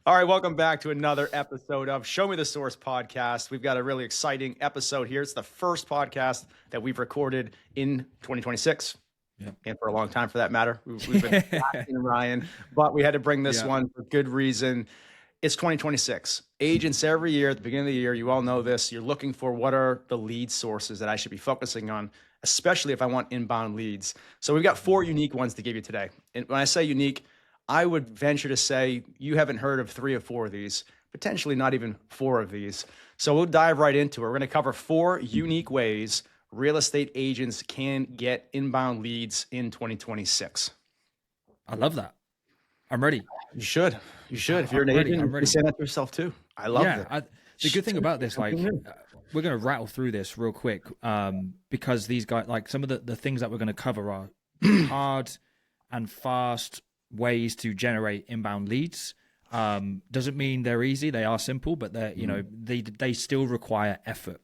All right, welcome back to another episode of Show Me the Source podcast. We've got a really exciting episode here. It's the first podcast that we've recorded in 2026, and for a long time for that matter. We've been asking Ryan, but we had to bring this one for good reason. It's 2026. Agents every year at the beginning of the year, you all know this, you're looking for what are the lead sources that I should be focusing on, especially if I want inbound leads. So we've got 4 unique ones to give you today. And when I say unique, I would venture to say you haven't heard of 3 or 4 of these, potentially not even 4 of these. So we'll dive right into it. We're going to cover 4 unique ways real estate agents can get inbound leads in 2026. I love that. I'm ready. You should. You should. If you're an agent, you say that to yourself too. I love it. The good thing about this, like, we're going to rattle through this real quick because these guys, like, some of the things that we're going to cover are hard and fast ways to generate inbound leads. Doesn't mean they're easy. They are simple, but they're, you know, they still require effort.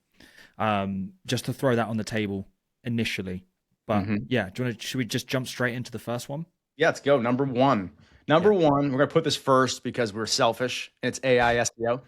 Just to throw that on the table initially. But yeah, should we just jump straight into the first one? Yeah, let's go. Number one, we're going to put this first because we're selfish. It's AI SEO,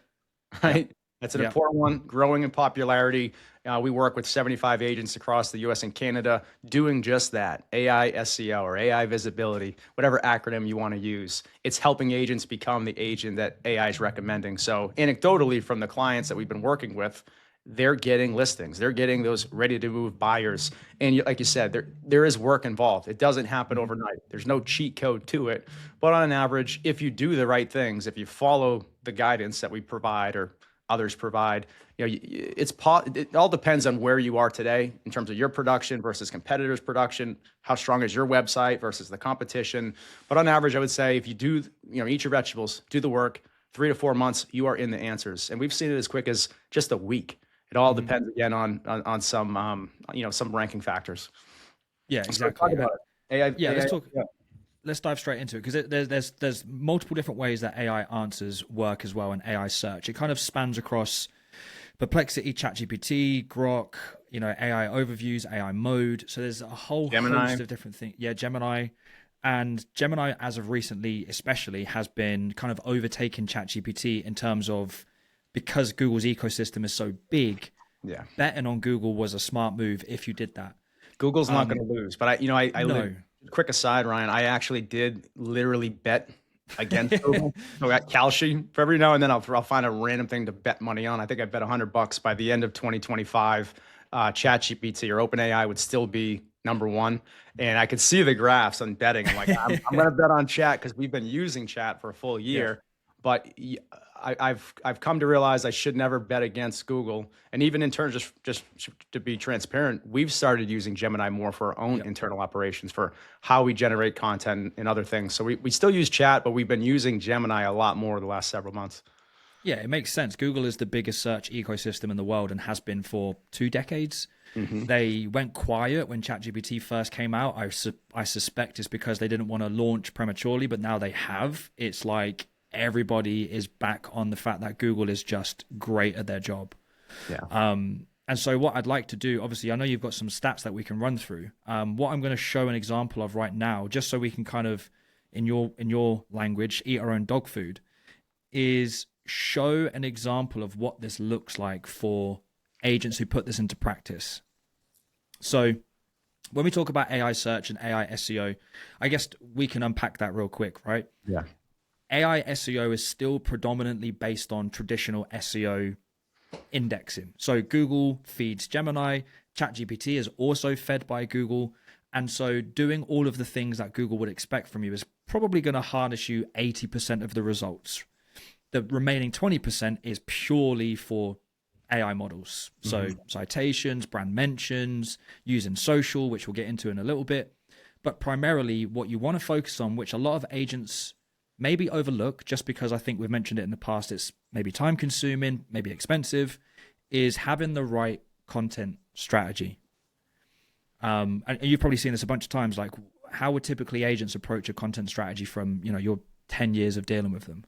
right? Yeah. That's an important one, growing in popularity. We work with 75 agents across the US and Canada doing just that, AI SEO or AI visibility, whatever acronym you want to use. It's helping agents become the agent that AI is recommending. So anecdotally from the clients that we've been working with, they're getting listings. They're getting those ready to move buyers. And like you said, there is work involved. It doesn't happen overnight. There's no cheat code to it. But on an average, if you do the right things, if you follow the guidance that we provide or others provide, you know, it all depends on where you are today in terms of your production versus competitors' production. How strong is your website versus the competition? But on average, I would say if you do, you know, eat your vegetables, do the work, 3 to 4 months, you are in the answers. And we've seen it as quick as just a week. It all depends again on some you know, some ranking factors. Yeah, exactly. AI, let's dive straight into it because there's multiple different ways that AI answers work as well, and AI search. It kind of spans across Perplexity, ChatGPT, Grok, you know, AI overviews, AI mode. So there's a whole host of different things. Yeah, Gemini. And Gemini, as of recently, especially, has been kind of overtaking ChatGPT in terms of, because Google's ecosystem is so big, betting on Google was a smart move if you did that. Google's not going to lose. But I quick aside, Ryan, I actually did literally bet against Google. So at Kalshi, for every now and then I'll find a random thing to bet money on. I think I bet $100 by the end of 2025, ChatGPT or OpenAI would still be number 1. And I could see the graphs on betting. I'm like, I'm going to bet on Chat because we've been using Chat for a full year. But I've come to realize I should never bet against Google. And even in terms of just to be transparent, we've started using Gemini more for our own internal operations for how we generate content and other things. So we still use Chat, but we've been using Gemini a lot more the last several months. Yeah, it makes sense. Google is the biggest search ecosystem in the world and has been for 2 decades. They went quiet when ChatGPT first came out. I suspect it's because they didn't want to launch prematurely, but now they have. It's like everybody is back on the fact that Google is just great at their job. And so what I'd like to do, obviously, I know you've got some stats that we can run through. What I'm going to show an example of right now, just so we can kind of, in your language, eat our own dog food, is show an example of what this looks like for agents who put this into practice. So when we talk about AI search and AI SEO, I guess we can unpack that real quick, right? Yeah. AI SEO is still predominantly based on traditional SEO indexing. So Google feeds Gemini, ChatGPT is also fed by Google. And so doing all of the things that Google would expect from you is probably going to harness you 80% of the results. The remaining 20% is purely for AI models. So citations, brand mentions, using social, which we'll get into in a little bit. But primarily what you want to focus on, which a lot of agents maybe overlook, just because I think we've mentioned it in the past, it's maybe time consuming, maybe expensive, is having the right content strategy. And you've probably seen this a bunch of times, like how would typically agents approach a content strategy from, you know, your 10 years of dealing with them?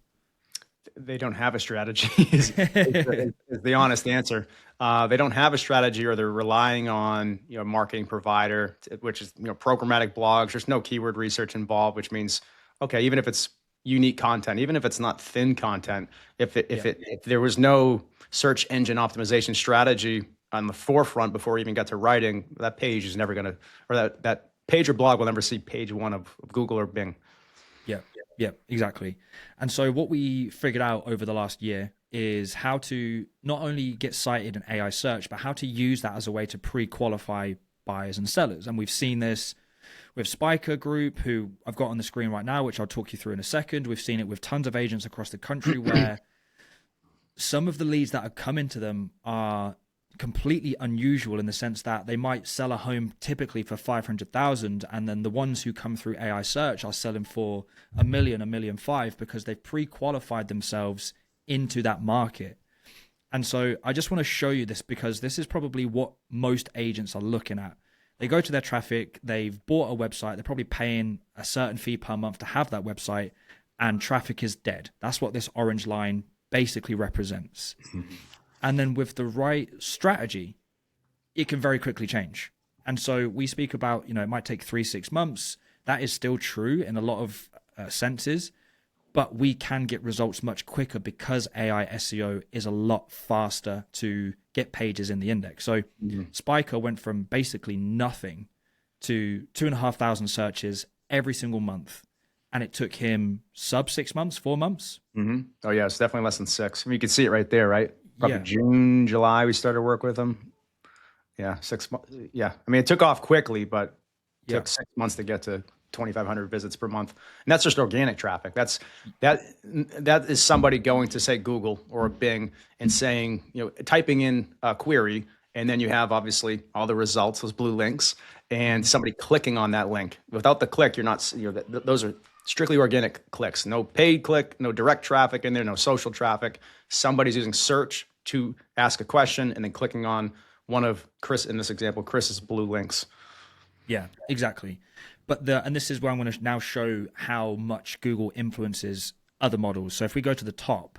They don't have a strategy is the honest answer. They don't have a strategy, or they're relying on, you know, a marketing provider, which is, you know, programmatic blogs. There's no keyword research involved, which means, okay, even if it's unique content, even if it's not thin content. If there was no search engine optimization strategy on the forefront before we even got to writing, that page is never going to, or that page or blog will never see page one of Google or Bing. Yeah, exactly. And so what we figured out over the last year is how to not only get cited in AI search, but how to use that as a way to pre-qualify buyers and sellers. And we've seen this with Spiker Group, who I've got on the screen right now, which I'll talk you through in a second. We've seen it with tons of agents across the country where some of the leads that have come into them are completely unusual in the sense that they might sell a home typically for 500,000, and then the ones who come through AI search are selling for $1 million, $1.5 million, because they've pre-qualified themselves into that market. And so I just want to show you this because this is probably what most agents are looking at. They go to their traffic, they've bought a website, they're probably paying a certain fee per month to have that website, and traffic is dead. That's what this orange line basically represents. And then with the right strategy, it can very quickly change. And so we speak about, it might take 3-6 months. That is still true in a lot of senses, but we can get results much quicker because AI SEO is a lot faster to get pages in the index. So Spiker went from basically nothing to 2,500 searches every single month. And it took him sub 6 months, 4 months. Oh yeah, it's definitely less than 6. I mean, you can see it right there, right? Probably June, July, we started work with them. Yeah, 6 months. Yeah, I mean, it took off quickly, but it took 6 months to get to 2,500 visits per month, and that's just organic traffic. That is somebody going to say Google or Bing and saying, typing in a query, and then you have obviously all the results, those blue links, and somebody clicking on that link. Without the click, you're not. Those are strictly organic clicks. No paid click, no direct traffic in there, no social traffic. Somebody's using search to ask a question and then clicking on one of Chris, in this example, Chris's blue links. Yeah, exactly. But and this is where I'm going to now show how much Google influences other models. So if we go to the top,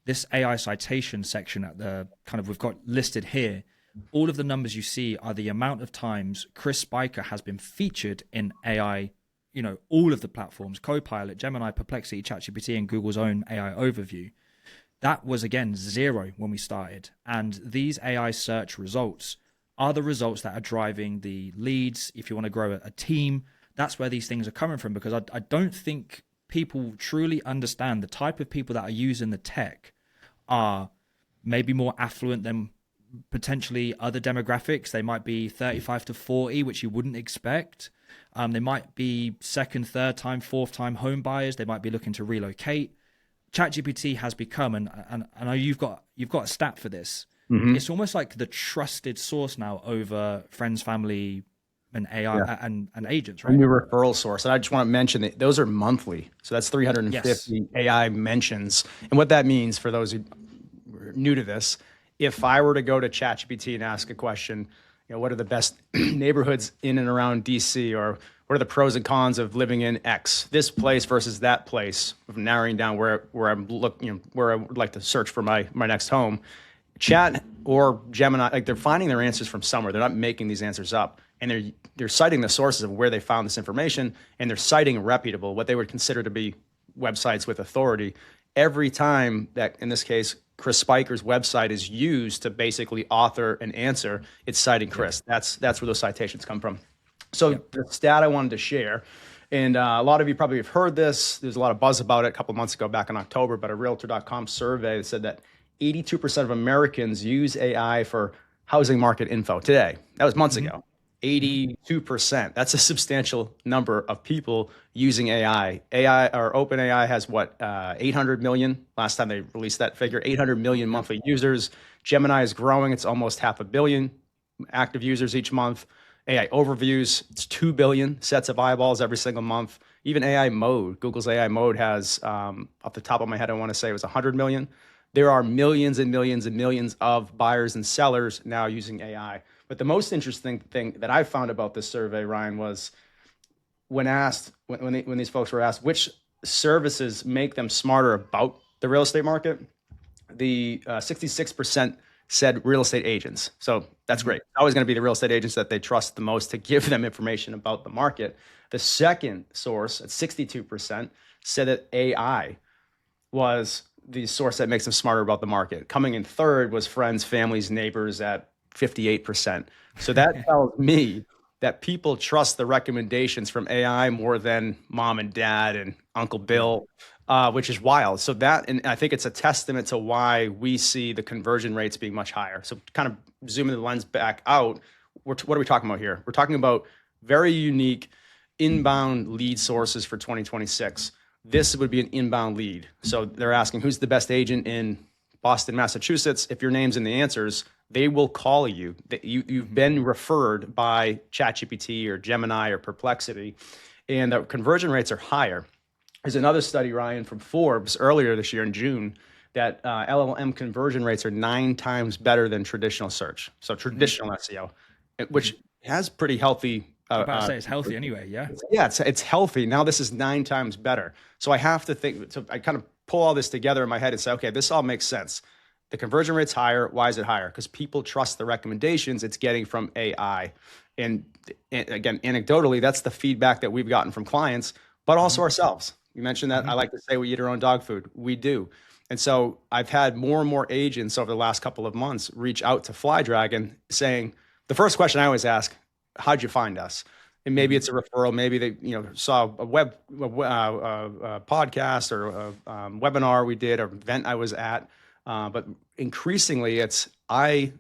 this AI citation section at the we've got listed here, all of the numbers you see are the amount of times Chris Spiker has been featured in AI, all of the platforms, Copilot, Gemini, Perplexity, ChatGPT, and Google's own AI overview. That was, again, 0 when we started. And these AI search results are the results that are driving the leads. If you want to grow a team, that's where these things are coming from, because I don't think people truly understand the type of people that are using the tech are maybe more affluent than potentially other demographics. They might be 35 to 40, which you wouldn't expect. They might be second, third time, fourth time home buyers. They might be looking to relocate. ChatGPT has become, and I know you've got a stat for this. It's almost like the trusted source now over friends, family, and AI and agents, right? A new referral source. And I just want to mention that those are monthly. So that's 350 AI mentions. And what that means for those who are new to this, if I were to go to ChatGPT and ask a question, what are the best neighborhoods in and around DC, or what are the pros and cons of living in X, this place versus that place, of narrowing down where I'm looking, where I would like to search for my next home. Chat or Gemini, they're finding their answers from somewhere. They're not making these answers up, and they're citing the sources of where they found this information, and they're citing reputable, what they would consider to be websites with authority. Every time that, in this case, Chris Spiker's website is used to basically author an answer, it's citing Chris. That's where those citations come from. So the stat I wanted to share, and a lot of you probably have heard this. There's a lot of buzz about it a couple of months ago, back in October, but a Realtor.com survey that said that 82% of Americans use AI for housing market info today. That was months ago. 82%. That's a substantial number of people using AI. AI, or OpenAI, has 800 million. Last time they released that figure, 800 million monthly users. Gemini is growing. It's almost 500 million active users each month. AI overviews, it's 2 billion sets of eyeballs every single month. Even AI mode, Google's AI mode has, off the top of my head, I want to say it was 100 million. There are millions and millions and millions of buyers and sellers now using AI. But the most interesting thing that I found about this survey, Ryan, was when these folks were asked which services make them smarter about the real estate market, the 66% said real estate agents. So that's great. It's always going to be the real estate agents that they trust the most to give them information about the market. The second source, at 62%, said that AI was the source that makes them smarter about the market. Coming in third was friends, families, neighbors at 58%. So that tells me that people trust the recommendations from AI more than mom and dad and Uncle Bill, which is wild. So that, and I think it's a testament to why we see the conversion rates being much higher. So kind of zooming the lens back out, what are we talking about here? We're talking about very unique inbound lead sources for 2026. This would be an inbound lead. So they're asking who's the best agent in Boston, Massachusetts. If your name's in the answers, they will call you. You've been referred by ChatGPT or Gemini or Perplexity, and the conversion rates are higher. There's another study, Ryan, from Forbes earlier this year in June that LLM conversion rates are 9 times better than traditional search. So traditional SEO, which has pretty healthy. I'm about to say it's healthy anyway, yeah. Yeah, it's healthy. Now this is 9 times better. So I have to think, so I kind of pull all this together in my head and say, okay, this all makes sense. The conversion rate's higher. Why is it higher? Because people trust the recommendations it's getting from AI. And again, anecdotally, that's the feedback that we've gotten from clients, but also ourselves. You mentioned that. I like to say we eat our own dog food. We do. And so I've had more and more agents over the last couple of months reach out to FlyDragon saying, the first question I always ask, how'd you find us? And maybe it's a referral. Maybe they, saw a podcast or a webinar we did, or event I was at. But increasingly, I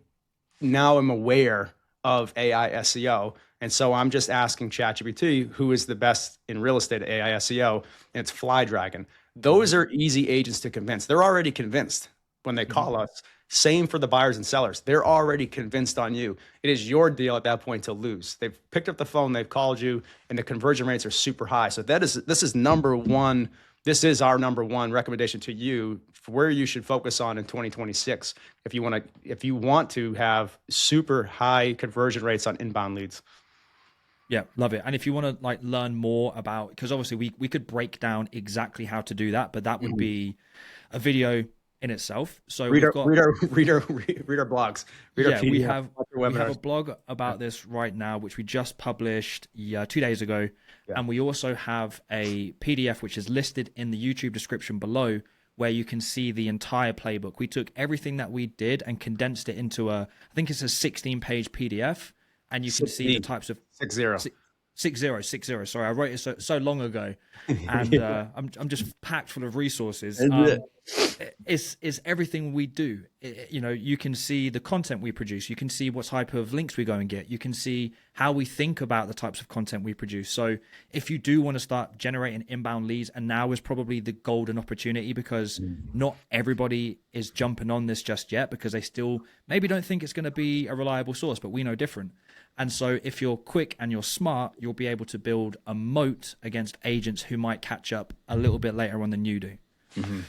now am aware of AI SEO, and so I'm just asking ChatGPT who is the best in real estate at AI SEO, and it's FlyDragon. Those are easy agents to convince. They're already convinced when they call us. Same for the buyers and sellers. They're already convinced on you. It is your deal at that point to lose. They've picked up the phone, they've called you, and the conversion rates are super high. So this is number one. This is our number one recommendation to you for where you should focus on in 2026 if you want to have super high conversion rates on inbound leads. Yeah, love it. And if you want to learn more about, because obviously we could break down exactly how to do that, but that would be a video in itself. So read our blogs. We have a blog about this right now, which we just published 2 days ago. Yeah. And we also have a PDF, which is listed in the YouTube description below, where you can see the entire playbook. We took everything that we did and condensed it into I think it's a 16-page PDF. And you can see the types of 60. Sorry, I wrote it so long ago, and I'm just packed full of resources. It's everything we do. You can see the content we produce. You can see what type of links we go and get. You can see how we think about the types of content we produce. So if you do want to start generating inbound leads, and now is probably the golden opportunity, because not everybody is jumping on this just yet, because they still maybe don't think it's going to be a reliable source, but we know different. And so if you're quick and you're smart, you'll be able to build a moat against agents who might catch up a little bit later on than you do. Mm-hmm.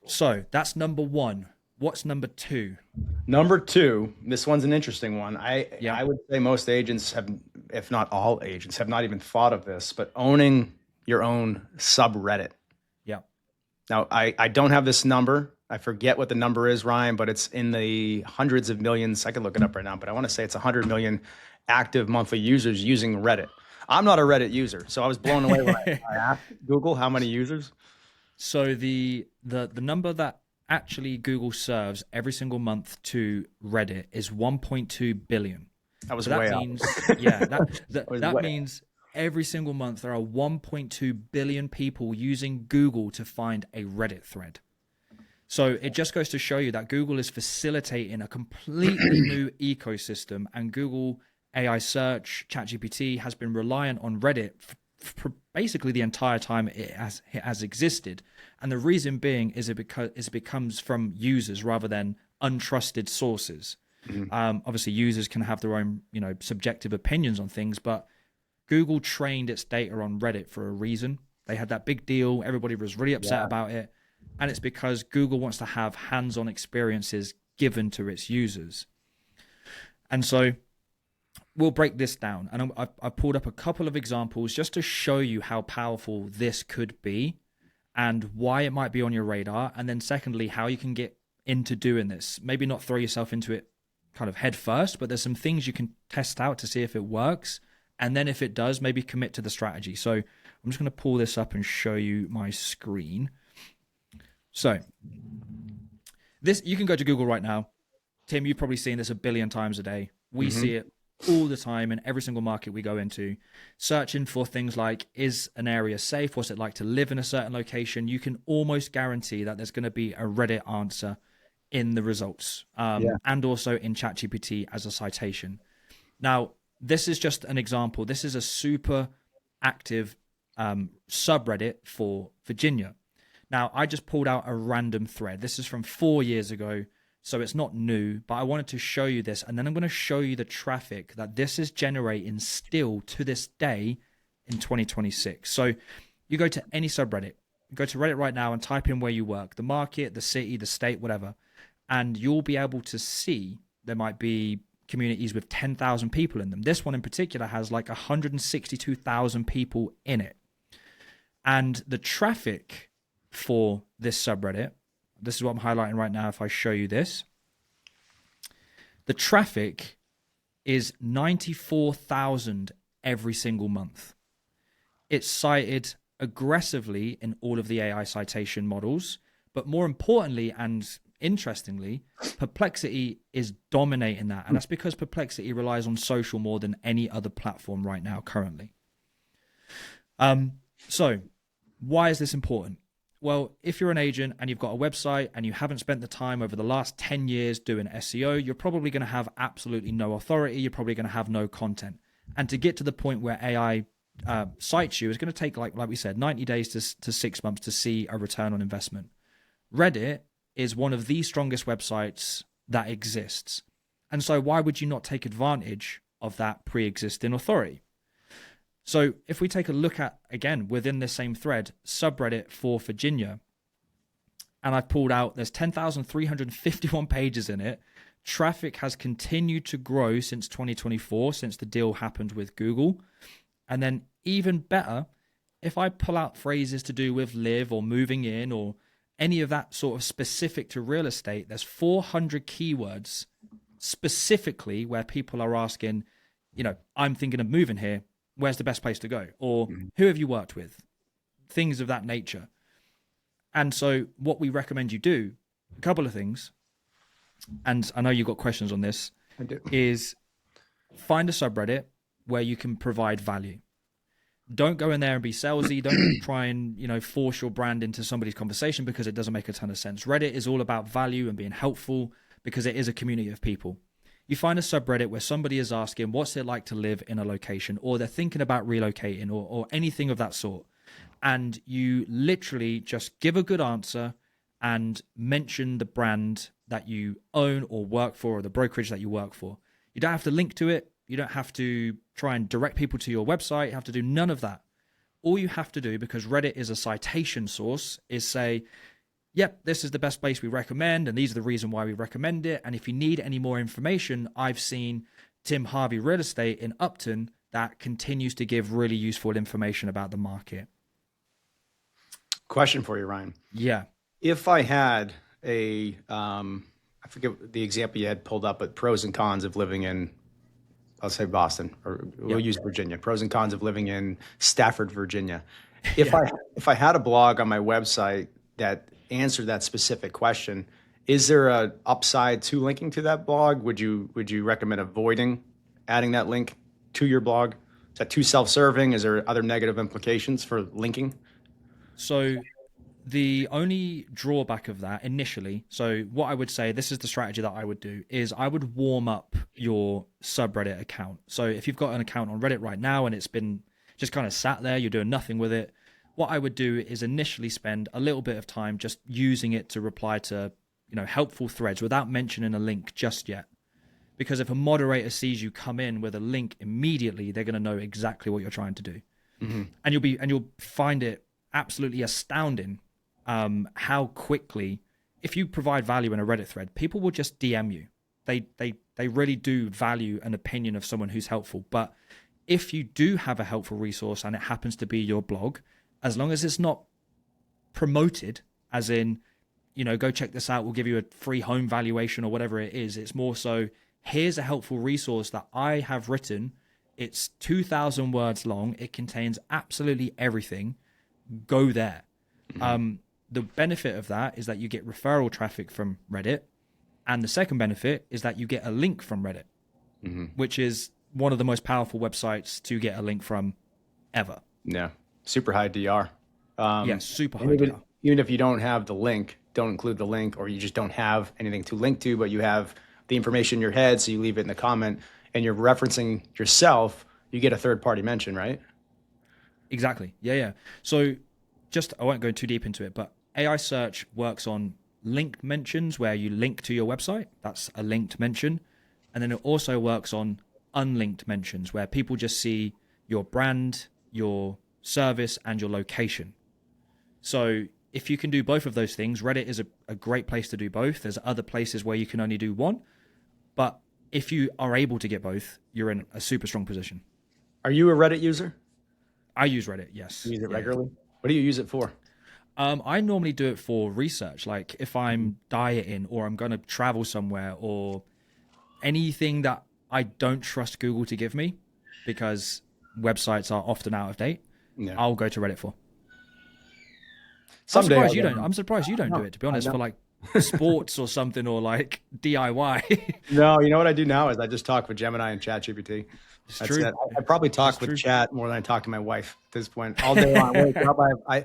So that's number one. What's number two? Number two, this one's an interesting one. I would say most agents have, if not all agents, have not even thought of this, but owning your own subreddit. Yeah. Now, I don't have this number. I forget what the number is, Ryan, but it's in the hundreds of millions. I can look it up right now, but I want to say it's 100 million active monthly users using Reddit. I'm not a Reddit user, so I was blown away when I asked Google how many users. So the number that actually Google serves every single month to Reddit is 1.2 billion. That was way means, up. Yeah, that means every single month there are 1.2 billion people using Google to find a Reddit thread. So it just goes to show you that Google is facilitating a completely new ecosystem, and Google AI search, ChatGPT, has been reliant on Reddit for basically the entire time it has existed. And the reason being is it becomes from users rather than untrusted sources. Mm-hmm. Obviously, users can have their own subjective opinions on things, but Google trained its data on Reddit for a reason. They had that big deal. Everybody was really upset about it. And it's because Google wants to have hands-on experiences given to its users. And so we'll break this down. And I've pulled up a couple of examples just to show you how powerful this could be and why it might be on your radar. And then secondly, how you can get into doing this. Maybe not throw yourself into it kind of head first, but there's some things you can test out to see if it works. And then if it does, maybe commit to the strategy. So I'm I'm just going to pull this up and show you my screen. So this, you can go to Google right now. Tim, you've probably seen this a billion times a day. We see it all the time in every single market we go into, searching for things like, is an area safe? What's it like to live in a certain location? You can almost guarantee that there's going to be a Reddit answer in the results, and also in ChatGPT as a citation. Now, this is just an example. This is a super active subreddit for Virginia. Now, I just pulled out a random thread. This is from 4 years ago, so it's not new, but I wanted to show you this, and then I'm going to show you the traffic that this is generating still to this day in 2026. So you go to any subreddit, go to Reddit right now and type in where you work, the market, the city, the state, whatever, and you'll be able to see there might be communities with 10,000 people in them. This one in particular has like 162,000 people in it. And the traffic for this subreddit, this is what I'm highlighting right now. If I show you this, the traffic is 94,000 every single month. It's cited aggressively in all of the AI citation models, but more importantly and interestingly, Perplexity is dominating that. And that's because Perplexity relies on social more than any other platform right now currently. So why is this important? Well, if you're an agent and you've got a website and you haven't spent the time over the last 10 years doing SEO, you're probably going to have absolutely no authority. You're probably going to have no content. And to get to the point where AI cites you is going to take, like we said, 90 days to 6 months to see a return on investment. Reddit is one of the strongest websites that exists. And so why would you not take advantage of that pre-existing authority? So if we take a look at, again, within this same thread, subreddit for Virginia, and I've pulled out, there's 10,351 pages in it. Traffic has continued to grow since 2024, since the deal happened with Google. And then even better, if I pull out phrases to do with live or moving in or any of that sort of specific to real estate, there's 400 keywords specifically where people are asking, I'm thinking of moving here. Where's the best place to go? Or who have you worked with? Things of that nature. And so what we recommend you do, a couple of things, and I know you've got questions on this, I do. Is find a subreddit where you can provide value. Don't go in there and be salesy. Don't try and, force your brand into somebody's conversation because it doesn't make a ton of sense. Reddit is all about value and being helpful because it is a community of people. You find a subreddit where somebody is asking, what's it like to live in a location, or they're thinking about relocating or anything of that sort. And you literally just give a good answer and mention the brand that you own or work for or the brokerage that you work for. You don't have to link to it. You don't have to try and direct people to your website. You have to do none of that. All you have to do, because Reddit is a citation source, is say, yep, this is the best place we recommend, and these are the reason why we recommend it. And if you need any more information, I've seen Tim Harvey Real Estate in Upton that continues to give really useful information about the market. Question for you, Ryan. Yeah. If I had I forget the example you had pulled up, but pros and cons of living in, I'll say Boston, or we'll use Virginia. Pros and cons of living in Stafford, Virginia. If I had a blog on my website that answered that specific question, is there a upside to linking to that blog? Would you recommend avoiding adding that link to your blog? Is that too self-serving? Is there other negative implications for linking? So the only drawback of that initially, so what I would say, this is the strategy that I would do, is I would warm up your subreddit account. So if you've got an account on Reddit right now and it's been just kind of sat there, you're doing nothing with it, what I would do is initially spend a little bit of time just using it to reply to, helpful threads without mentioning a link just yet. Because if a moderator sees you come in with a link immediately, they're going to know exactly what you're trying to do. Mm-hmm. And you'll find it absolutely astounding how quickly, if you provide value in a Reddit thread, people will just DM you. They really do value an opinion of someone who's helpful. But if you do have a helpful resource and it happens to be your blog, as long as it's not promoted, as in, go check this out, we'll give you a free home valuation or whatever it is. It's more so, here's a helpful resource that I have written It's 2,000 words long. It contains absolutely everything. Go there. The benefit of that is that you get referral traffic from Reddit. And the second benefit is that you get a link from Reddit, which is one of the most powerful websites to get a link from ever. Yeah. Super high DR. Yeah, super high DR. Even if you don't have the link, don't include the link, or you just don't have anything to link to, but you have the information in your head, so you leave it in the comment, and you're referencing yourself, you get a third-party mention, right? Exactly. Yeah. So I won't go too deep into it, but AI search works on linked mentions where you link to your website. That's a linked mention. And then it also works on unlinked mentions where people just see your brand, your service, and your location. So if you can do both of those things, Reddit is a great place to do both. There's other places where you can only do one. But if you are able to get both, you're in a super strong position. Are you a Reddit user? I use Reddit, yes. You use it regularly? What do you use it for? I normally do it for research, like if I'm dieting or I'm going to travel somewhere or anything that I don't trust Google to give me because websites are often out of date, I'll go to Reddit for. I'm surprised you don't do it, to be honest, for like sports or something or like DIY. No, you know what I do now is I just talk with Gemini and ChatGPT. It's true. It. I probably talk with chat more than I talk to my wife at this point. All day long. I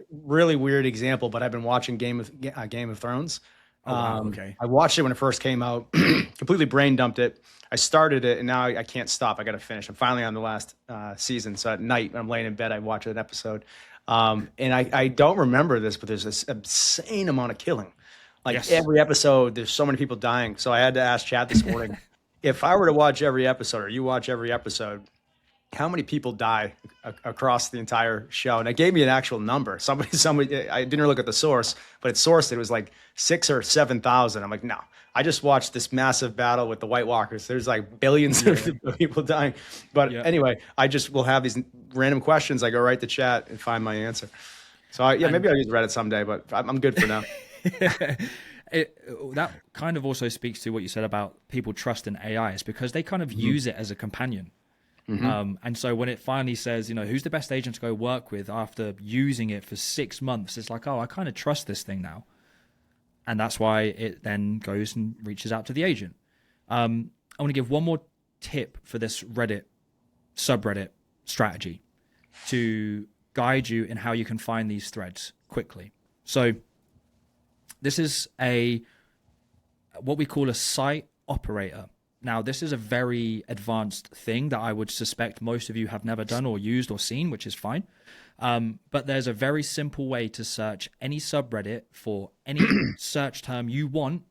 really weird example, but I've been watching Game of Thrones. Oh, wow, okay. I watched it when it first came out, completely brain dumped it. I started it, and now I can't stop. I got to finish. I'm finally on the last season. So at night, when I'm laying in bed, I watch an episode. And I don't remember this, but there's this insane amount of killing. Like every episode, there's so many people dying. So I had to ask Chad this morning, if I were to watch every episode, or you watch every episode, how many people die across the entire show? And it gave me an actual number. Somebody, I didn't look at the source, but it sourced it was like 6,000 or 7,000. I'm like, no, I just watched this massive battle with the White Walkers. There's like billions of people dying. But anyway, I just will have these random questions. I go right to chat and find my answer. So maybe I'll use Reddit someday, but I'm good for now. That kind of also speaks to what you said about people trusting AI, is because they kind of use it as a companion. And so when it finally says, who's the best agent to go work with after using it for 6 months, it's like, oh, I kind of trust this thing now. And that's why it then goes and reaches out to the agent. I want to give one more tip for this Reddit subreddit strategy to guide you in how you can find these threads quickly. So this is what we call a site operator. Now, this is a very advanced thing that I would suspect most of you have never done or used or seen, which is fine. But there's a very simple way to search any subreddit for any search term you want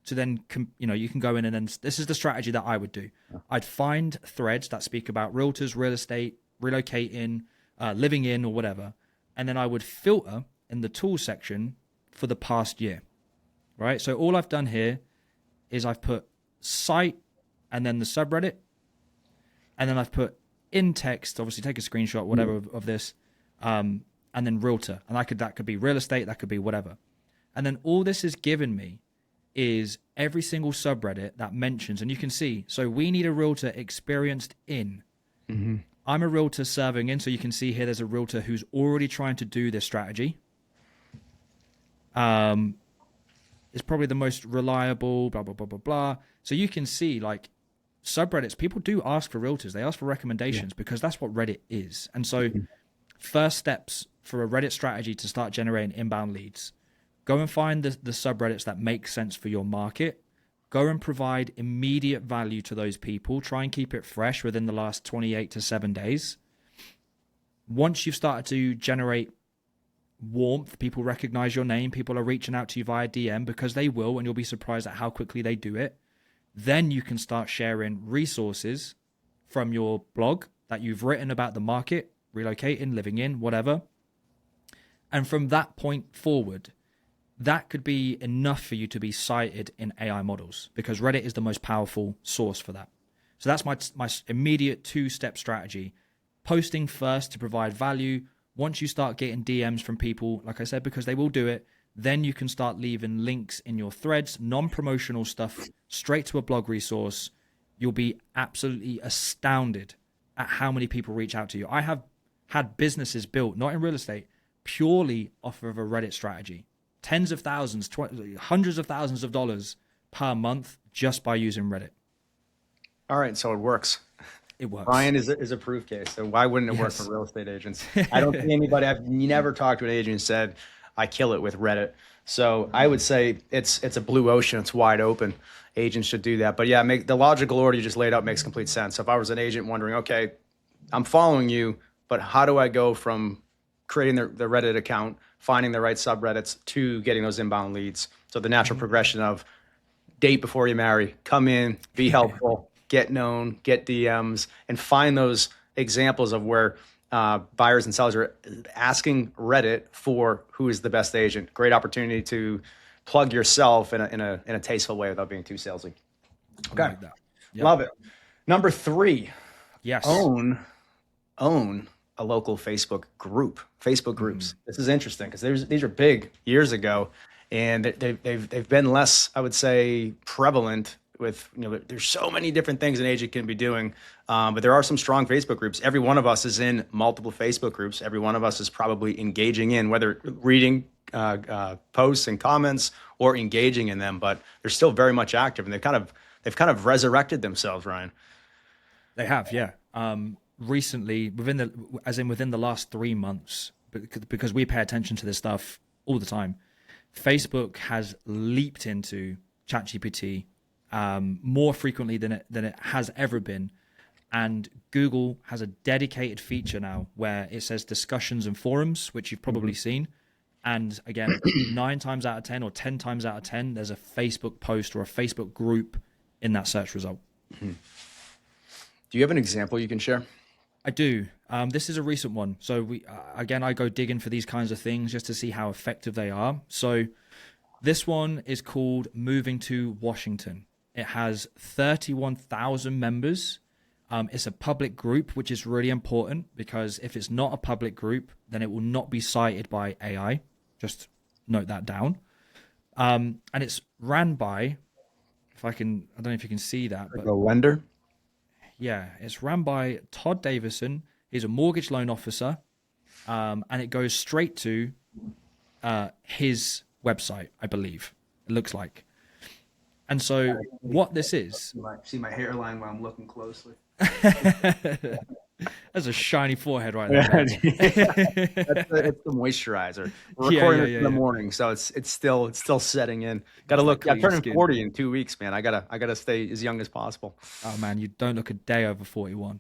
to then, you can go in and then, this is the strategy that I would do. I'd find threads that speak about realtors, real estate, relocating, living in, or whatever. And then I would filter in the tool section for the past year, right? So all I've done here is I've put site and then the subreddit, and then I've put in text, obviously take a screenshot, whatever of this, and then realtor, and that could be real estate, that could be whatever. And then all this has given me is every single subreddit that mentions, and you can see, so we need a realtor experienced in. I'm a realtor serving in, so you can see here there's a realtor who's already trying to do this strategy. It's probably the most reliable, blah, blah, blah, blah, blah. So you can see, like, subreddits, people do ask for realtors. They ask for recommendations because that's what Reddit is. And so first steps for a Reddit strategy to start generating inbound leads, go and find the subreddits that make sense for your market. Go and provide immediate value to those people. Try and keep it fresh within the last 28 to 7 days. Once you've started to generate warmth, people recognize your name, people are reaching out to you via DM, because they will, and you'll be surprised at how quickly they do it. Then you can start sharing resources from your blog that you've written about the market, relocating, living in, whatever. And from that point forward, that could be enough for you to be cited in AI models, because Reddit is the most powerful source for that. So that's my immediate 2-step strategy. Posting first to provide value. Once you start getting DMs from people, like I said, because they will do it, then you can start leaving links in your threads, non-promotional stuff, straight to a blog resource. You'll be absolutely astounded at how many people reach out to you. I have had businesses built, not in real estate, purely off of a Reddit strategy. Tens of thousands, hundreds of thousands of dollars per month just by using Reddit. All right, so it works. It works. Brian is a proof case. So why wouldn't it work for real estate agents? I don't see anybody. I've never talked to an agent who said, I kill it with Reddit. So I would say it's a blue ocean. It's wide open. Agents should do that. But yeah, the logical order you just laid out makes complete sense. So if I was an agent wondering, okay, I'm following you, but how do I go from creating the Reddit account, finding the right subreddits, to getting those inbound leads? So the natural progression of date before you marry, come in, be helpful, get known, get DMs, and find those examples of where buyers and sellers are asking Reddit for who is the best agent. Great opportunity to plug yourself in a tasteful way without being too salesy. Okay, Like that. Yep. Love it. Number 3, Yes. own a local Facebook group. Facebook groups. This is interesting because these are big years ago, and they've been less, I would say, prevalent. With there's so many different things an agent can be doing, but there are some strong Facebook groups. Every one of us is in multiple Facebook groups. Every one of us is probably engaging in, whether reading posts and comments or engaging in them. But they're still very much active, and they've kind of resurrected themselves, Ryan. They have, yeah. Recently, within the last 3 months, because we pay attention to this stuff all the time, Facebook has leaped into ChatGPT more frequently than it has ever been. And Google has a dedicated feature now where it says discussions and forums, which you've probably seen. And again, 9 times out of 10 or 10 times out of 10, there's a Facebook post or a Facebook group in that search result. Do you have an example you can share? I do. This is a recent one. So I go digging for these kinds of things just to see how effective they are. So this one is called Moving to Washington. It has 31,000 members. It's a public group, which is really important because if it's not a public group, then it will not be cited by AI. Just note that down. And it's ran by, I don't know if you can see that. But a lender? Yeah, it's ran by Todd Davison. He's a mortgage loan officer. And it goes straight to his website, I believe. It looks like. And so what this is... See my hairline while I'm looking closely. That's a shiny forehead right there. It's the moisturizer. We're recording it in the morning, so it's still setting in. Got to look. I'm turning 40 in 2 weeks, man. I gotta stay as young as possible. Oh man, you don't look a day over 41.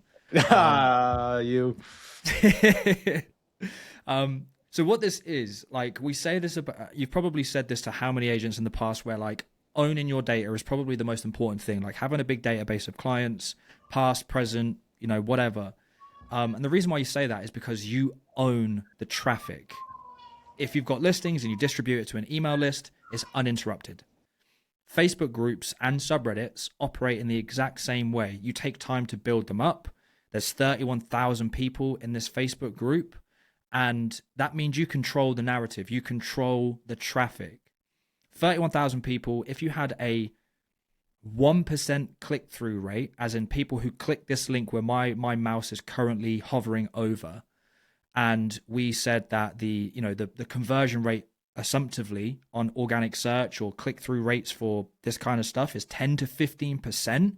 You. So what this is, like, we say this about, you've probably said this to how many agents in the past where like owning your data is probably the most important thing, like having a big database of clients, past, present, whatever. And the reason why you say that is because you own the traffic. If you've got listings and you distribute it to an email list, it's uninterrupted. Facebook groups and subreddits operate in the exact same way. You take time to build them up. There's 31,000 people in this Facebook group, and that means you control the narrative. You control the traffic. 31,000 people, if you had a 1% click-through rate, as in people who click this link where my mouse is currently hovering over, and we said that the conversion rate assumptively on organic search or click-through rates for this kind of stuff is 10 to 15%,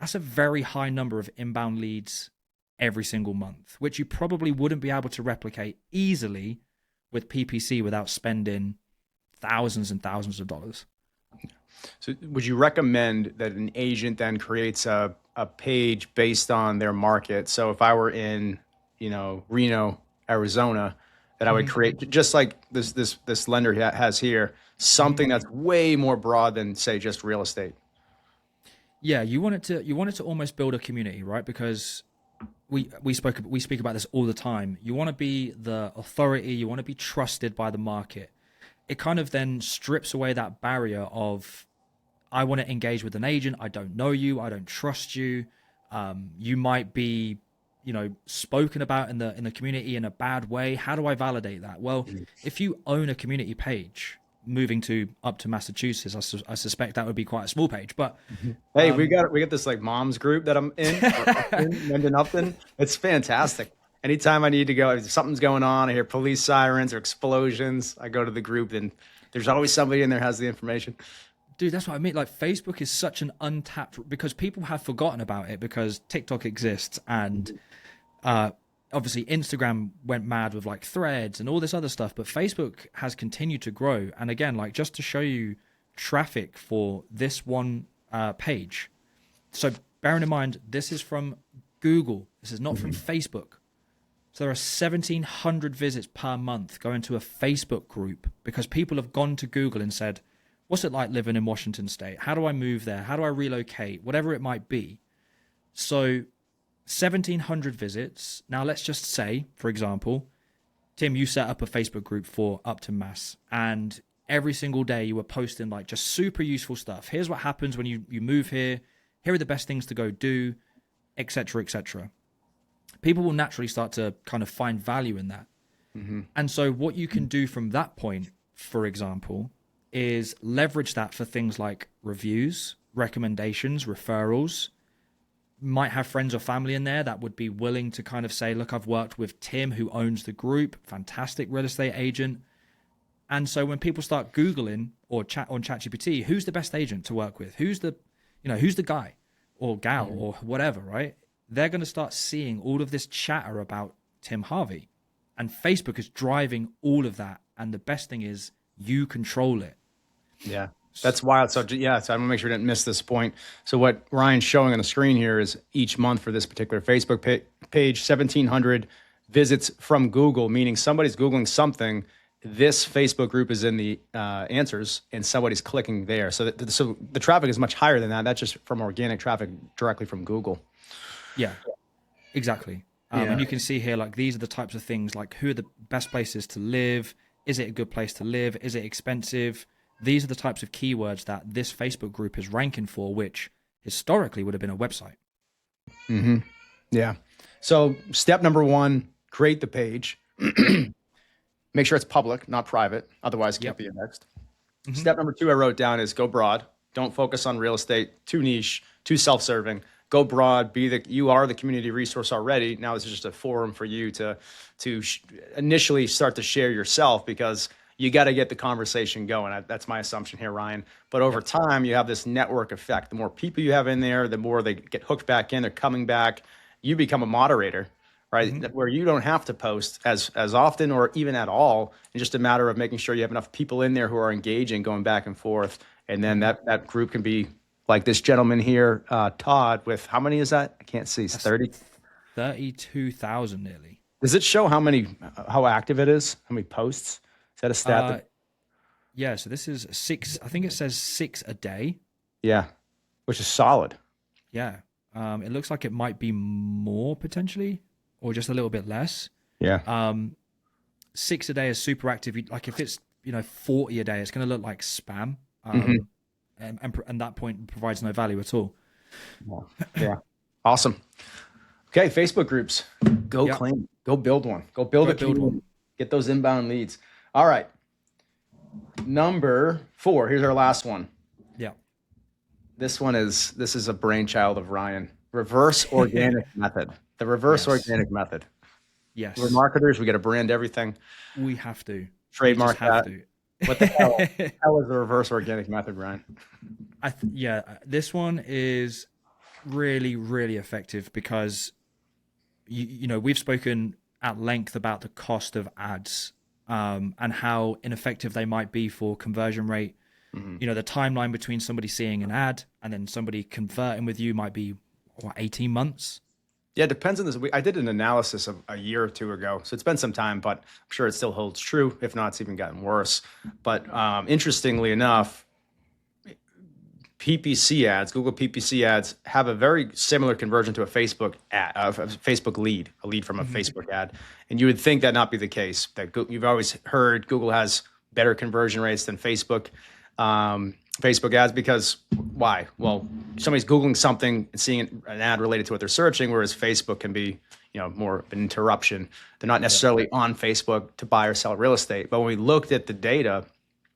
that's a very high number of inbound leads every single month, which you probably wouldn't be able to replicate easily with PPC without spending thousands and thousands of dollars. So would you recommend that an agent then creates a page based on their market? So if I were in, Reno, Arizona, that I would create, just like this lender has here, something that's way more broad than, say, just real estate? Yeah, you want it to almost build a community, right? Because we speak about this all the time. You want to be the authority, you want to be trusted by the market. It kind of then strips away that barrier of, I want to engage with an agent, I don't know you, I don't trust you. You might be, spoken about in the community in a bad way. How do I validate that? Well, if you own a community page, moving up to Massachusetts, I suspect that would be quite a small page. But hey, we got this like moms group that I'm in, Mendon Upton. It's fantastic. Anytime I need to go, if something's going on, I hear police sirens or explosions, I go to the group, and there's always somebody in there has the information. Dude, that's what I mean. Like, Facebook is such an untapped, because people have forgotten about it because TikTok exists, and obviously Instagram went mad with like threads and all this other stuff, but Facebook has continued to grow. And again, like, just to show you traffic for this one page. So bearing in mind, this is from Google. This is not from Facebook. So there are 1,700 visits per month going to a Facebook group because people have gone to Google and said, what's it like living in Washington State? How do I move there? How do I relocate? Whatever it might be. So 1,700 visits. Now let's just say, for example, Tim, you set up a Facebook group for Upton, Mass. And every single day you were posting like just super useful stuff. Here's what happens when you move here. Here are the best things to go do, etc., etc. People will naturally start to kind of find value in that. And so what you can do from that point, for example, is leverage that for things like reviews, recommendations, referrals. Might have friends or family in there that would be willing to kind of say, look, I've worked with Tim who owns the group, fantastic real estate agent. And so when people start Googling or chat on ChatGPT, who's the best agent to work with? Who's the guy or gal or whatever, right? They're going to start seeing all of this chatter about Tim Harvey. And Facebook is driving all of that. And the best thing is you control it. Yeah, that's wild. So yeah, so I'm gonna make sure I didn't miss this point. So what Ryan's showing on the screen here is each month for this particular Facebook page, 1,700 visits from Google, meaning somebody's Googling something. This Facebook group is in the answers and somebody's clicking there. So the traffic is much higher than that. That's just from organic traffic directly from Google. Yeah, exactly. And you can see here, like, these are the types of things, like, who are the best places to live? Is it a good place to live? Is it expensive? These are the types of keywords that this Facebook group is ranking for, which historically would have been a website. Yeah. So step number one, create the page. Make sure it's public, not private. Otherwise, it can't be indexed. Step number two I wrote down is go broad. Don't focus on real estate, too niche, too self-serving. Go broad. You are the community resource already. Now this is just a forum for you to initially start to share yourself, because you got to get the conversation going. That's my assumption here, Ryan. But over time, you have this network effect. The more people you have in there, the more they get hooked back in. They're coming back. You become a moderator, right? Where you don't have to post as often or even at all. It's just a matter of making sure you have enough people in there who are engaging, going back and forth. And then that group can be like this gentleman here, Todd, with how many is that? I can't see. It's 30? 32,000 nearly. Does it show how active it is? How many posts? Is that a stat? Yeah, so this is 6. I think it says 6 a day. Yeah, which is solid. Yeah. It looks like it might be more potentially, or just a little bit less. Yeah. 6 a day is super active. Like, if it's 40 a day, it's going to look like spam. And that point provides no value at all. Yeah. Awesome. Okay, Facebook groups. Go claim. Go build one. Go build one. Get those inbound leads. All right. Number 4. Here's our last one. Yeah. This is a brainchild of Ryan. Reverse organic method. The reverse organic method. Yes. We're marketers. We got to brand everything. We have to. Trademark that. What the hell? How is the reverse organic method, Ryan? This one is really, really effective because we've spoken at length about the cost of ads and how ineffective they might be for conversion rate. The timeline between somebody seeing an ad and then somebody converting with you might be 18 months. Yeah, it depends on this. I did an analysis of a year or two ago, so it's been some time, but I'm sure it still holds true. If not, it's even gotten worse. But interestingly enough, PPC ads, Google PPC ads, have a very similar conversion to a Facebook ad, a Facebook lead, a lead from a Facebook ad. And you would think that not be the case. That you've always heard Google has better conversion rates than Facebook. Facebook ads, because why? Well, somebody's Googling something and seeing an ad related to what they're searching, whereas Facebook can be, more of an interruption. They're not necessarily on Facebook to buy or sell real estate. But when we looked at the data,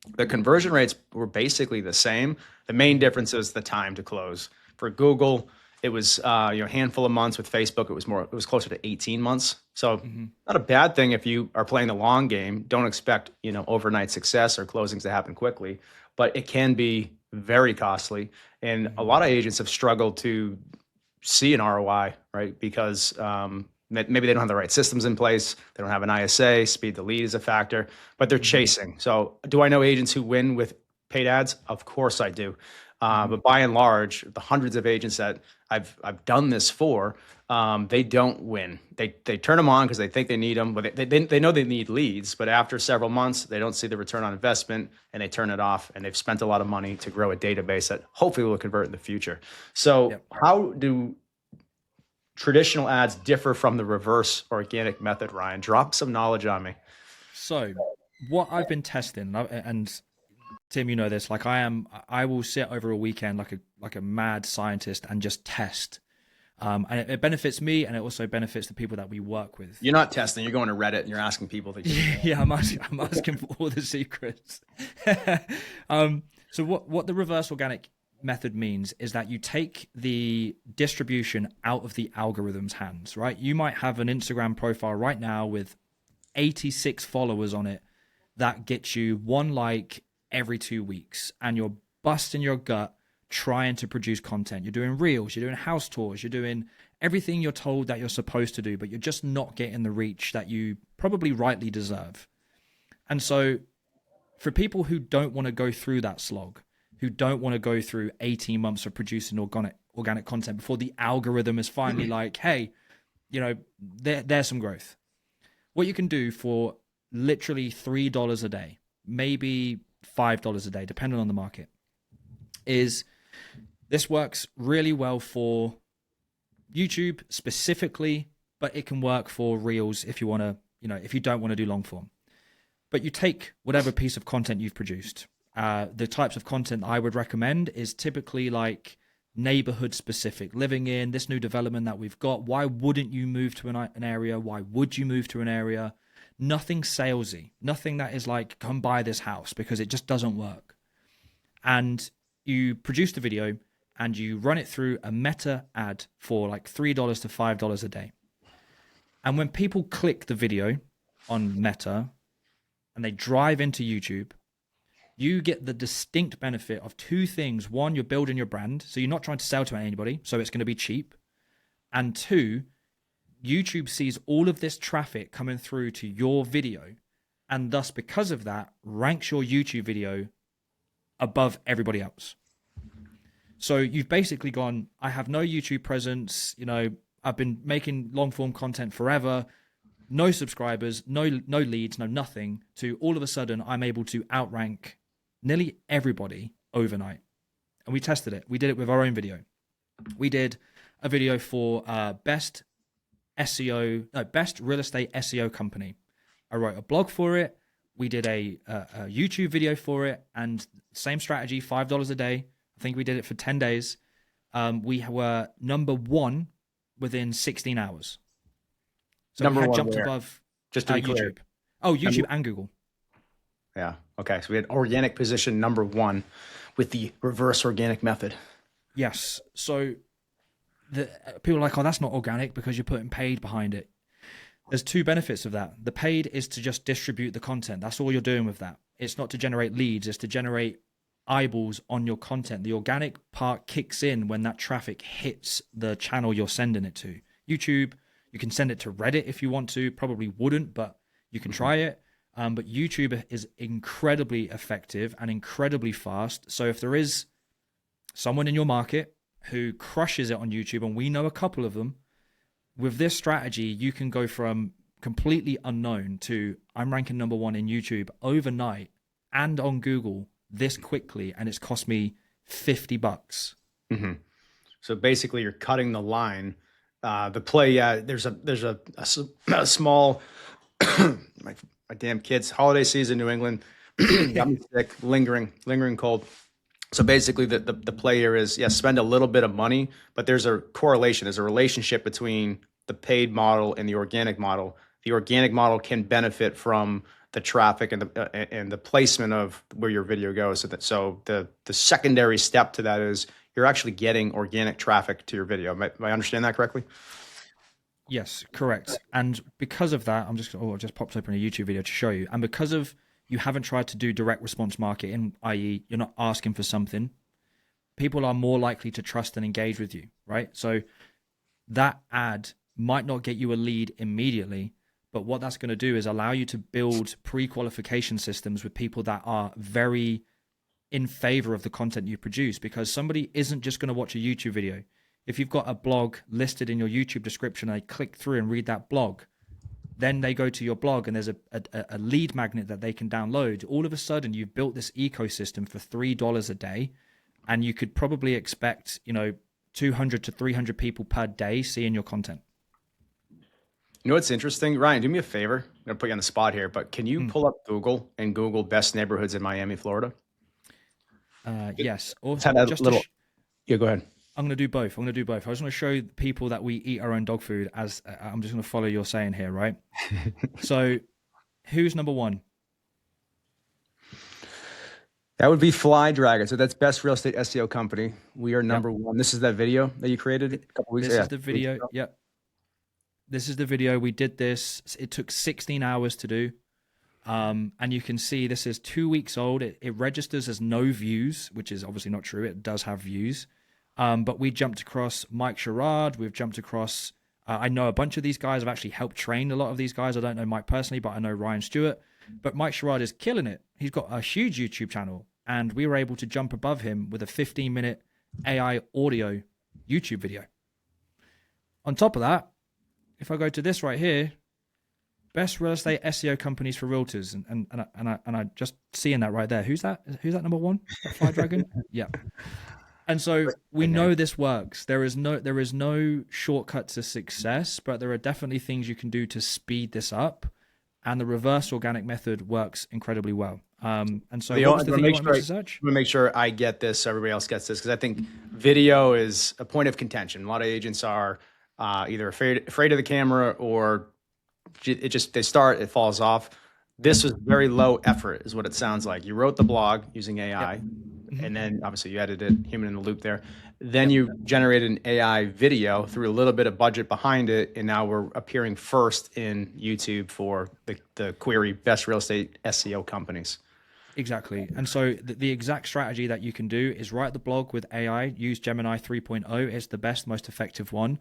The conversion rates were basically the same. The main difference is the time to close. For Google, it was a handful of months. With Facebook, it was closer to 18 months. So not a bad thing if you are playing the long game. Don't expect overnight success or closings to happen quickly, but it can be very costly. And a lot of agents have struggled to see an ROI, right? Because maybe they don't have the right systems in place. They don't have an ISA. Speed to lead is a factor, but they're chasing. So do I know agents who win with paid ads? Of course I do. But by and large, the hundreds of agents that I've done this for, they don't win. They turn them on because they think they need them, but they know they need leads. But after several months, they don't see the return on investment, and they turn it off. And they've spent a lot of money to grow a database that hopefully will convert in the future. So how do traditional ads differ from the reverse organic method, Ryan? Drop some knowledge on me. So what I've been testing, and Tim, you know this, like I will sit over a weekend like a mad scientist and just test. And it benefits me, and it also benefits the people that we work with. You're not testing, you're going to Reddit and you're asking people to yeah, I'm asking for all the secrets. So what the reverse organic method means is that you take the distribution out of the algorithm's hands, right? You might have an Instagram profile right now with 86 followers on it that gets you one like every 2 weeks, and you're busting your gut trying to produce content. You're doing reels, you're doing house tours, you're doing everything you're told that you're supposed to do, but you're just not getting the reach that you probably rightly deserve. And so for people who don't want to go through that slog, who don't want to go through 18 months of producing organic content before the algorithm is finally like, hey, there's some growth. What you can do for literally $3 a day, maybe $5 a day, depending on the market, is this works really well for YouTube specifically, but it can work for Reels if you want to, if you don't want to do long form. But you take whatever piece of content you've produced. The types of content I would recommend is typically like neighborhood specific, living in this new development that we've got. Why wouldn't you move to an area? Why would you move to an area? Nothing salesy, nothing that is like, come buy this house, because it just doesn't work. And you produce the video and you run it through a meta ad for like $3 to $5 a day. And when people click the video on Meta and they drive into YouTube, you get the distinct benefit of two things. One, you're building your brand, so you're not trying to sell to anybody, so it's going to be cheap. And two, YouTube sees all of this traffic coming through to your video, and thus, because of that, ranks your YouTube video above everybody else. So you've basically gone, I have no YouTube presence, I've been making long form content forever, no subscribers, no leads, no nothing, to all of a sudden I'm able to outrank nearly everybody overnight. And we tested it. We did it with our own video. We did a video for best real estate SEO company. I wrote a blog for it. We did a YouTube video for it, and same strategy, $5 a day. I think we did it for 10 days. We were number one within 16 hours. So number we had one jumped where? above Just to be clear. YouTube. Oh, YouTube and Google. Yeah. Okay. So we had organic position number one with the reverse organic method. Yes. So people are like, oh, that's not organic because you're putting paid behind it. There's two benefits of that. The paid is to just distribute the content. That's all you're doing with that. It's not to generate leads. It's to generate eyeballs on your content. The organic part kicks in when that traffic hits the channel you're sending it to. YouTube, you can send it to Reddit if you want to. Probably wouldn't, but you can try it. But YouTube is incredibly effective and incredibly fast. So if there is someone in your market who crushes it on YouTube, and we know a couple of them, with this strategy, you can go from completely unknown to I'm ranking number one in YouTube overnight and on Google this quickly, and it's cost me $50. Mm-hmm. So basically, you're cutting the line. The play, there's a small, my damn kids, holiday season, New England, got me sick, lingering cold. So basically, the play here is, yes, spend a little bit of money, but there's a correlation. There's a relationship between the paid model and the organic model. The organic model can benefit from the traffic and the placement of where your video goes. So the secondary step to that is you're actually getting organic traffic to your video. Am I understand that correctly? Yes, correct. And because of that, I just popped open a YouTube video to show you. And because of you haven't tried to do direct response marketing, i.e., you're not asking for something, people are more likely to trust and engage with you, right? So that ad might not get you a lead immediately, but what that's going to do is allow you to build pre-qualification systems with people that are very in favor of the content you produce, because somebody isn't just going to watch a YouTube video. If you've got a blog listed in your YouTube description, they click through and read that blog, then they go to your blog and there's a lead magnet that they can download. All of a sudden, you've built this ecosystem for $3 a day, and you could probably expect, 200 to 300 people per day seeing your content. You know what's interesting? Ryan, do me a favor. I'm going to put you on the spot here, but can you pull up Google and Google best neighborhoods in Miami, Florida? Yes. Also, yeah, go ahead. I'm going to do both. I just want to show people that we eat our own dog food, as I'm just going to follow your saying here, right? So who's number one? That would be FlyDragon. So that's best real estate SEO company. We are number one. This is that video that you created a couple weeks ago. This is the video. Yep. This is the video. We did this. It took 16 hours to do. And you can see this is 2 weeks old. It registers as no views, which is obviously not true. It does have views. But we jumped across Mike Sherrod. We've jumped across, I know a bunch of these guys. I've actually helped train a lot of these guys. I don't know Mike personally, but I know Ryan Stewart. But Mike Sherrod is killing it. He's got a huge YouTube channel. And we were able to jump above him with a 15-minute AI audio YouTube video. On top of that, if I go to this right here, best real estate SEO companies for realtors, and I just seeing that right there. Who's that? Who's that number one? That FlyDragon? Yeah. And so we know this works. There is no shortcut to success, but there are definitely things you can do to speed this up. And the reverse organic method works incredibly well. And so what was the thing you wanted to search? I'm going to make sure I get this so everybody else gets this, because I think video is a point of contention. A lot of agents are either afraid of the camera, or they start, it falls off. This was very low effort is what it sounds like. You wrote the blog using AI, and then obviously you edited, human in the loop there. Then you generated an AI video, threw a little bit of budget behind it, and now we're appearing first in YouTube for the query best real estate SEO companies. Exactly. And so the exact strategy that you can do is write the blog with AI, use Gemini 3.0. It's the best, most effective one.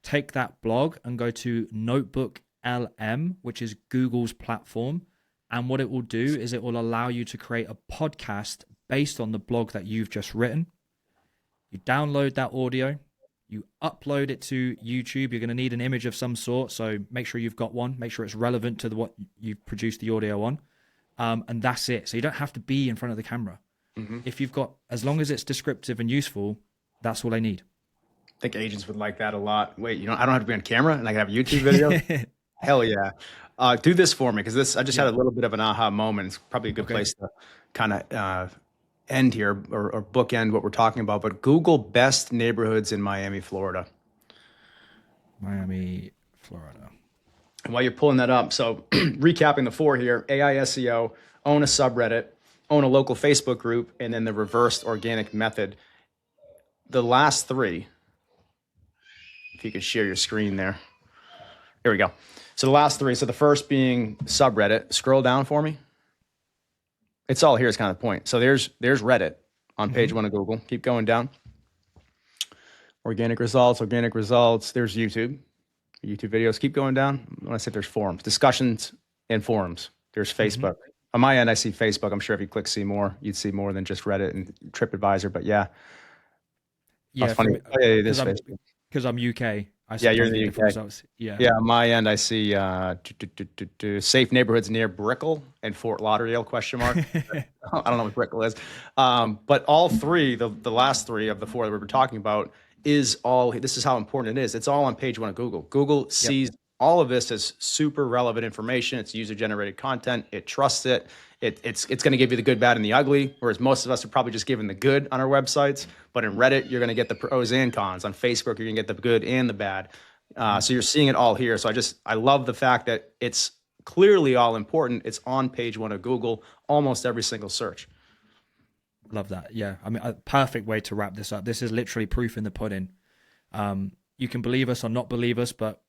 Take that blog and go to Notebook LM, which is Google's platform. And what it will do is it will allow you to create a podcast based on the blog that you've just written. You download that audio, you upload it to YouTube. You're going to need an image of some sort, so make sure you've got one. Make sure it's relevant to what you've produced the audio on. And that's it. So you don't have to be in front of the camera. If you've got, as long as it's descriptive and useful, that's all they need. I think agents would like that a lot. Wait, I don't have to be on camera and I can have a YouTube video? Hell yeah. Do this for me, because I just had a little bit of an aha moment. It's probably a good place to kind of end here or bookend what we're talking about. But Google best neighborhoods in Miami, Florida. Miami, Florida. And while you're pulling that up, so recapping the four here: AI SEO, own a subreddit, own a local Facebook group, and then the reversed organic method. The last three, if you could share your screen there. Here we go. So the last three, so the first being subreddit. Scroll down for me. It's all here is kind of the point. So there's Reddit on page one of Google. Keep going down. Organic results. There's YouTube videos. Keep going down. I want to see if there's forums, discussions, and forums. There's Facebook. On my end, I see Facebook. I'm sure if you click see more, you'd see more than just Reddit and TripAdvisor. But yeah. Yeah, funny. It is Facebook. Because I'm UK. You're in the UK. Results. Yeah. On my end, I see safe neighborhoods near Brickell and Fort Lauderdale, question mark. I don't know what Brickell is. But all three, the last three of the four that we were talking about, this is how important it is. It's all on page one of Google. Google sees all of this as super relevant information. It's user-generated content. It trusts it. It's going to give you the good, bad, and the ugly, whereas most of us are probably just given the good on our websites. But in Reddit, you're going to get the pros and cons. On Facebook, you're going to get the good and the bad. So you're seeing it all here. So I love the fact that it's clearly all important. It's on page one of Google, almost every single search. Love that. Yeah. I mean, a perfect way to wrap this up. This is literally proof in the pudding. You can believe us or not believe us, but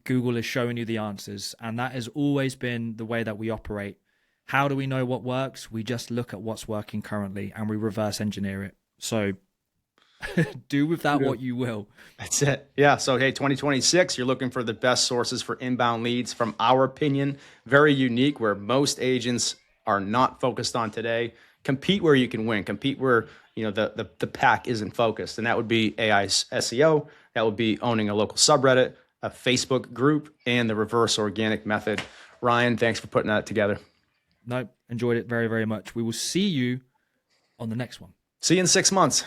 Google is showing you the answers. And that has always been the way that we operate. How do we know what works? We just look at what's working currently and we reverse engineer it. So do with that what you will. That's it. Yeah. So, hey, 2026, you're looking for the best sources for inbound leads, from our opinion, very unique, where most agents are not focused on today. Compete where you can win. Compete where, the pack isn't focused. And that would be AI SEO. That would be owning a local subreddit, a Facebook group, and the reverse organic method. Ryan, thanks for putting that together. No, enjoyed it very, very much. We will see you on the next one. See you in 6 months.